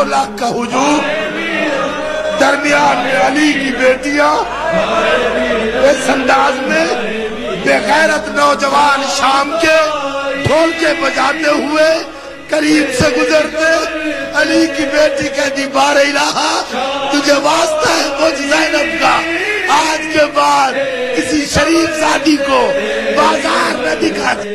لاکھ کا ہجوم، درمیان میں علی کی بیٹیاں اس انداز میں بے غیرت نوجوان شام کے ڈھول کے بجاتے ہوئے قریب سے گزرتے، علی کی بیٹی کہتی بار الہا تجھے واسطہ ہے مجھ زینب کا، آج کے بعد کسی شریف زادی کو بازار میں دکھا دے۔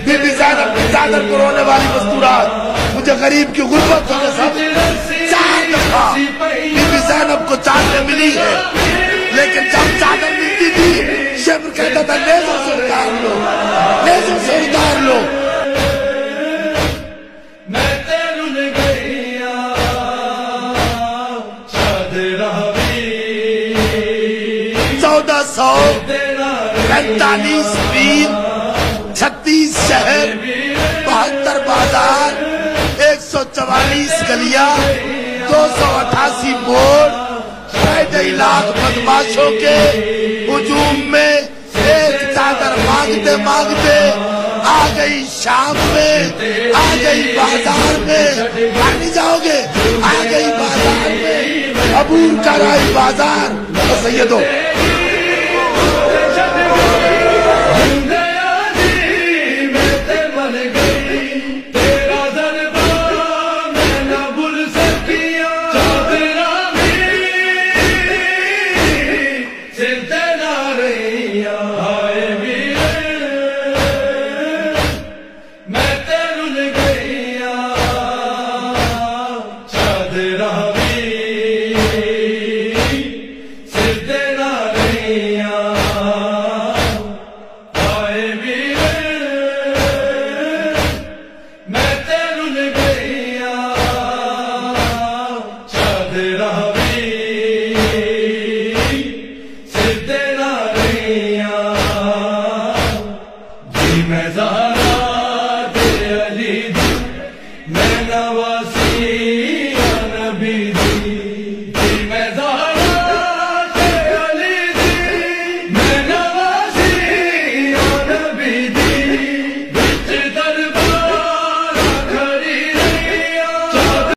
بی بی زینب کی چادر کو رونے والی مستورات، مجھے غریب کی غربت ہونے سب 4 دفعہ بی بی زینب کو چادریں ملی ہے، لیکن جب چادر ملتی تھی شبر کہتا تھا نیزوں سے اتار لو، نیزوں سے اتار لو۔ 1445 میر، 36 شہر، 72 بازار، 144 گلیاں، 288 موڑ، 2.5 لاکھ بدماشوں کے ہجوم میں ایک چادر مانگتے مانگتے آ گئی شام میں، آ گئی بازار میں، نہیں جاؤ گے، آ گئی بازار میں، عبور کر آئی بازار۔ سیدو